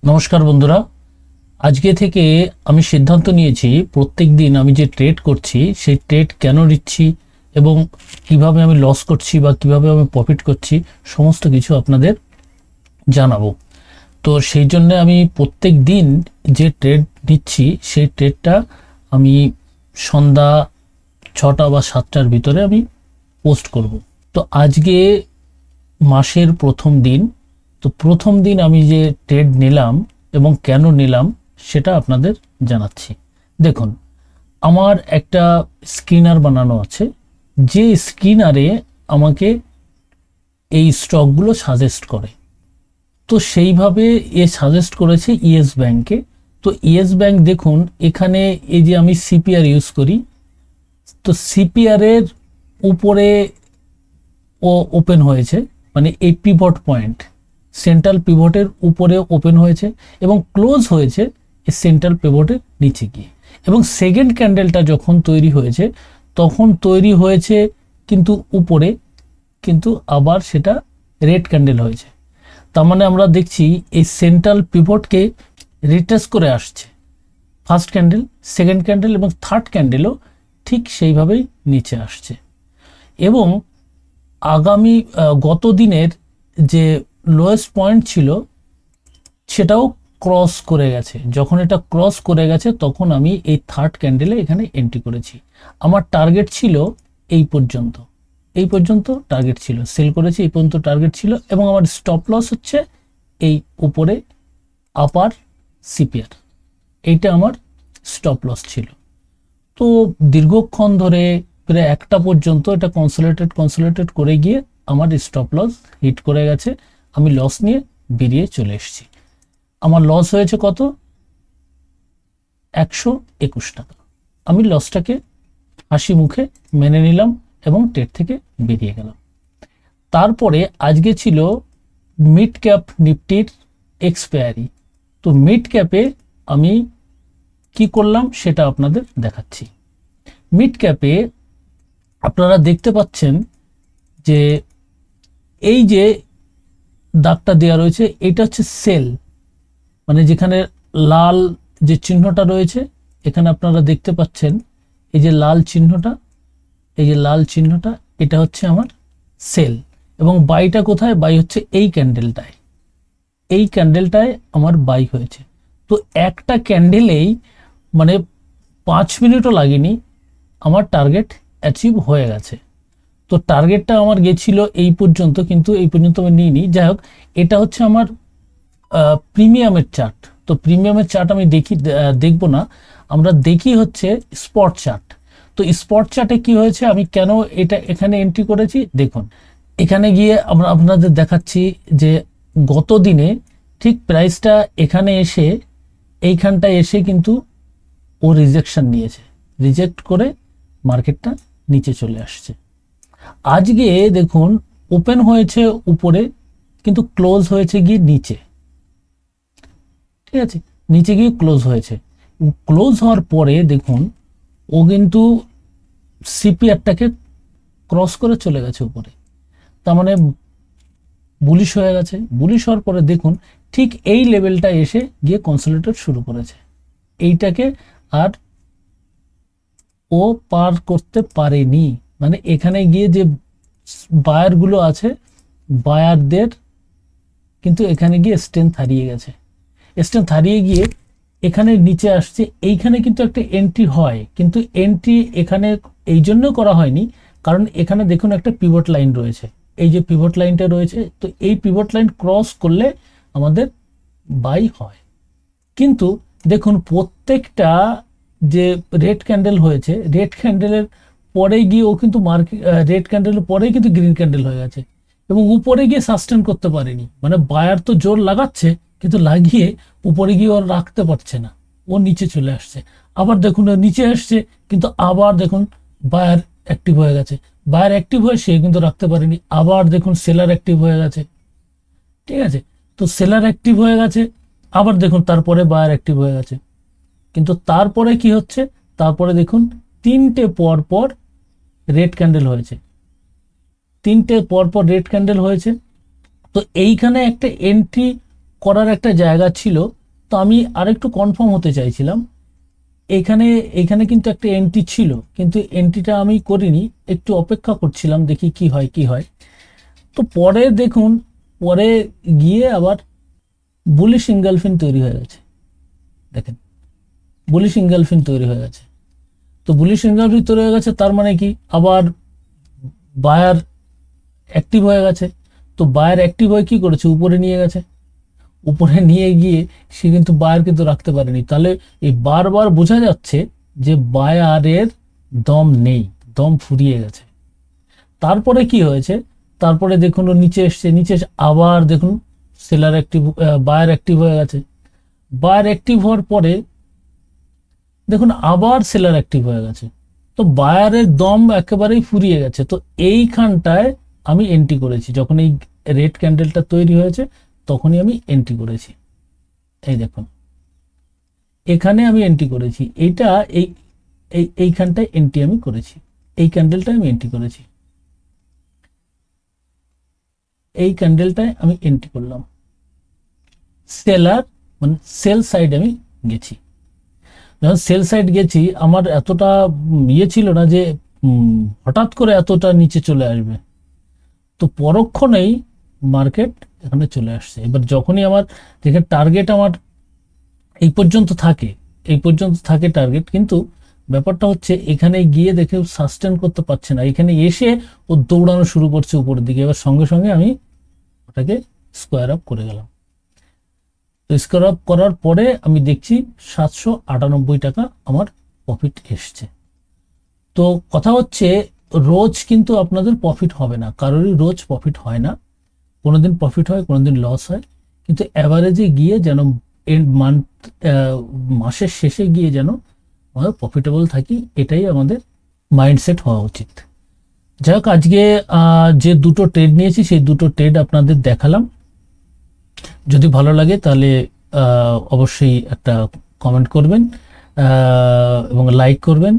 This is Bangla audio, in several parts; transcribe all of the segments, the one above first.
নমস্কার বন্ধুরা, আজকে থেকে আমি সিদ্ধান্ত নিয়েছি প্রত্যেক দিন আমি যে ট্রেড করছি সেই ট্রেড কেন নিচ্ছি এবং কিভাবে আমি লস করছি বা কিভাবে আমি প্রফিট করছি সমস্ত কিছু আপনাদের জানাবো। তো সেই জন্য আমি প্রত্যেক দিন যে ট্রেড নিচ্ছি সেই ট্রেডটা আমি সন্ধ্যা 6টা বা 7টার ভিতরে আমি পোস্ট করব। তো আজকে মাসের প্রথম দিন, তো প্রথম দিন আমি যে ট্রেড নিলাম এবং কেন নিলাম সেটা আপনাদের জানাচ্ছি। দেখুন, আমার একটা স্ক্রিনার বানানো আছে, যে স্ক্রিনারে আমাকে এই স্টকগুলো সাজেস্ট করে। তো সেইভাবে সাজেস্ট করেছে ইয়েস ব্যাংকে। তো ইয়েস ব্যাংক দেখুন, এখানে এই যে আমি সিপিআর ইউজ করি, তো সিপিআরের উপরে ও ওপেন হয়েছে, মানে এই পিভট পয়েন্ট সেন্ট্রাল পিভটের উপরে ওপেন হয়েছে এবং ক্লোজ হয়েছে এই সেন্ট্রাল পিভটের নিচে গিয়ে। এবং সেকেন্ড ক্যান্ডেলটা যখন তৈরি হয়েছে তখন তৈরি হয়েছে কিন্তু উপরে, কিন্তু আবার সেটা রেড ক্যান্ডেল হয়েছে। তার মানে আমরা দেখছি এই সেন্ট্রাল পিভটকে রিট্রেস করে আসছে ফার্স্ট ক্যান্ডেল, সেকেন্ড ক্যান্ডেল এবং থার্ড ক্যান্ডেলও ঠিক সেইভাবেই নিচে আসছে। এবং আগামী গত দিনের যে লোয়েস্ট পয়েন্ট ছিল সেটাও ক্রস করে গেছে। যখন এটা ক্রস করে গেছে তখন আমি এই থার্ড ক্যান্ডেলে এখানে এন্ট্রি করেছি। আমার টার্গেট ছিল এই পর্যন্ত, এই পর্যন্ত টার্গেট ছিল, সেল করেছি, এই পর্যন্ত টার্গেট ছিল। এবং আমার স্টপ লস হচ্ছে এই উপরে আপার সিপিআর, এইটা আমার স্টপ লস ছিল। তো দীর্ঘক্ষণ ধরে প্রায় 1টা পর্যন্ত এটা কনসোলিডেটেড করে গিয়ে আমার স্টপ লস হিট করে গেছে। আমি লস নিয়ে বেরিয়ে চলে এসেছি। আমার লস হয়েছে কত? 121 টাকা। আমি লসটাকে হাসি মুখে মেনে নিলাম এবং ট্রেড থেকে বেরিয়ে গেলাম। তারপরে আজকে ছিল মিড ক্যাপ নিফটির এক্সপায়ারি। তো মিড ক্যাপে আমি কি করলাম সেটা আপনাদের দেখাচ্ছি। মিড ক্যাপে আপনারা দেখতে পাচ্ছেন যে এই যে দাগটা দেওয়া রয়েছে এটা হচ্ছে সেল, মানে যেখানে লাল যে চিহ্নটা রয়েছে এখানে আপনারা দেখতে পাচ্ছেন এই যে লাল চিহ্নটা, এই যে লাল চিহ্নটা, এটা হচ্ছে আমার সেল। এবং বাইটা কোথায়? বাই হচ্ছে এই ক্যান্ডেলটায়, এই ক্যান্ডেলটায় আমার বাই হয়েছে। তো একটা ক্যান্ডেলেই মানে 5 মিনিটও লাগেনি আমার টার্গেট অ্যাচিভ হয়ে গেছে। তো টার্গেটটা আমার গেছিল এই পর্যন্ত, কিন্তু এই পর্যন্ত আমি নিইনি। যাই হোক, এটা হচ্ছে আমার প্রিমিয়ামের চার্ট। তো প্রিমিয়ামের চার্ট আমি দেখব না, আমরা দেখি হচ্ছে স্পট চার্ট। তো স্পট চার্টে কি হয়েছে, আমি কেন এটা এখানে এন্ট্রি করেছি দেখুন। এখানে গিয়ে আমরা আপনাদের দেখাচ্ছি যে গত দিনে ঠিক প্রাইসটা এখানে এসে এইখানটায় এসে কিন্তু ও রিজেকশন নিয়েছে, রিজেক্ট করে মার্কেটটা নিচে চলে আসছে। আজকে দেখুন ওপেন হয়েছে উপরে কিন্তু ক্লোজ হয়েছে গিয়ে নিচে, ঠিক আছে, নিচে গিয়ে ক্লোজ হয়েছে। ক্লোজ হওয়ার পরে দেখুন ও কিন্তু সিপিআরটাকে ক্রস করে চলে গেছে উপরে, তার মানে বুলিশ হয়ে গেছে। বুলিশ হওয়ার পরে দেখুন ঠিক এই লেভেলটা এসে গিয়ে কনসোলিডেট শুরু করেছে, এইটাকে আর ও পার করতে পারেনি। মানে এখানে গিয়ে যে বায়ারগুলো আছে, বায়ারদের কিন্তু এখানে গিয়ে স্ট্রেংথ হারিয়ে গেছে। স্ট্রেংথ হারিয়ে গিয়ে এখানে নিচে আসছে। এইখানে কিন্তু একটা এন্ট্রি হয়, কিন্তু এন্ট্রি এখানে এই জন্য করা হয়নি কারণ এখানে দেখুন একটা পিভট লাইন রয়েছে, এই যে পিভট লাইনটা রয়েছে। তো এই পিভট লাইন ক্রস করলে আমাদের বাই হয়। কিন্তু দেখুন প্রত্যেকটা যে রেড ক্যান্ডেল হয়েছে, রেড ক্যান্ডেলের পরে গিয়ে ও কিন্তু রেড ক্যান্ডেলের পরে কিন্তু গ্রিন ক্যান্ডেল হয়ে গেছে এবং উপরে গিয়ে সাস্টেন করতে পারেনি। মানে বায়ার তো জোর লাগাচ্ছে কিন্তু লাগিয়ে উপরে গিয়ে ওর রাখতে পারছে না, ও নিচে চলে আসছে। আবার দেখুন ও নিচে আসছে কিন্তু আবার দেখুন বায়ার অ্যাক্টিভ হয়ে গেছে, বায়ার অ্যাক্টিভ হয়ে সে কিন্তু রাখতে পারেনি। আবার দেখুন সেলার অ্যাক্টিভ হয়ে গেছে, ঠিক আছে। তো সেলার অ্যাক্টিভ হয়ে গেছে, আবার দেখুন তারপরে বায়ার অ্যাক্টিভ হয়ে গেছে। কিন্তু তারপরে কি হচ্ছে, তারপরে দেখুন 3টে পর পর রেড ক্যান্ডেল হয়েছে, 3টে পর পর রেড ক্যান্ডেল হয়েছে। তো এইখানে একটা এন্ট্রি করার একটা জায়গা ছিল। তো আমি আরেকটু কনফার্ম হতে চাইছিলাম। এখানে এখানে কিন্তু একটা এন্ট্রি ছিল, কিন্তু এন্ট্রিটা আমি করিনি, একটু অপেক্ষা করছিলাম দেখি কি হয় কি হয়। তো পরে দেখুন, পরে গিয়ে আবার বুলিশ ইনগালফিন তৈরি হয়ে গেছে। দেখেন, বুলিশ ইনগালফিন তৈরি হয়ে গেছে। তো বুলিশ ইনগালফিন তৈরি হয়ে গেছে, তার মানে কি আবার বায়ার অ্যাক্টিভ হয়ে গেছে। তো বায়ার অ্যাক্টিভ হয়ে কি করেছে, উপরে নিয়ে গেছে। উপরে নিয়ে গিয়ে সে কিন্তু বায়ার কিন্তু রাখতে পারেনি। তাহলে এই বারবার বোঝা যাচ্ছে যে বায়ারের দম নেই, দম ফুরিয়ে গেছে। তারপরে কি হয়েছে, তারপরে দেখুন ও নিচে এসছে, নিচে এসে আবার দেখুন সেলার অ্যাক্টিভ, বায়ার অ্যাক্টিভ হয়ে গেছে। বায়ার অ্যাক্টিভ হওয়ার পরে দেখুন আবার সেলার অ্যাক্টিভ হয়ে গেছে। তো বায়ারের দম একেবারেই ফুরিয়ে গেছে। তো এইখানটায় আমি এন্ট্রি করেছি, যখন এই রেড ক্যান্ডেলটা তৈরি হয়েছে তখনই আমি এন্ট্রি করেছি। এই দেখুন, এখানে আমি এন্ট্রি করেছি, এইটা এই এইখানটায় এন্ট্রি আমি করেছি, এই ক্যান্ডেলটায় আমি এন্ট্রি করেছি, এই ক্যান্ডেলটায় আমি এন্ট্রি করলাম। সেলার মানে সেল সাইড আমি গেছি। যখন সেল সাইড গেছি, আমার এতটা ইয়ে ছিল না যে হঠাৎ করে এতটা নিচে চলে আসবে। তো পরক্ষণেই মার্কেট এখানে চলে আসছে। এবার যখনই আমার যেখানে টার্গেট আমার এই পর্যন্ত থাকে, এই পর্যন্ত থাকে টার্গেট, কিন্তু ব্যাপারটা হচ্ছে এখানে গিয়ে দেখে সাস্টেন করতে পারছে না, এখানে এসে ও দৌড়ানো শুরু করছে উপরের দিকে। এবার সঙ্গে সঙ্গে আমি ওটাকে স্কোয়ার আপ করে গেলাম। তো স্কোয়ার আপ করার পরে আমি দেখছি 798 টাকা আমার প্রফিট এসছে। তো কথা হচ্ছে, রোজ কিন্তু আপনাদের প্রফিট হবে না, কারোরই রোজ প্রফিট হয় না। কোনোদিন প্রফিট হয়, কোনোদিন লস হয়, কিন্তু অ্যাভারেজে গিয়ে যেন এন্ড মান্থ, মাসের শেষে গিয়ে যেন আমরা প্রফিটেবল থাকি, এটাই আমাদের মাইন্ডসেট হওয়া উচিত। যাই হোক, আজকে যে দুটো ট্রেড নিয়েছি সেই দুটো ট্রেড আপনাদের দেখালাম। যদি ভালো লাগে তাহলে অবশ্যই একটা কমেন্ট করবেন এবং লাইক করবেন,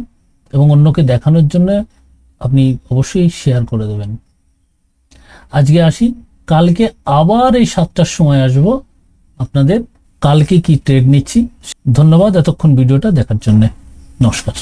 এবং অন্যকে দেখানোর জন্য আপনি অবশ্যই শেয়ার করে দেবেন। আজকে আসি, কালকে আবার এই 7টার সময় আসব আপনাদের কালকে কি ট্রেড নিচ্ছি। ধন্যবাদ এতক্ষণ ভিডিওটা দেখার জন্য। নমস্কার।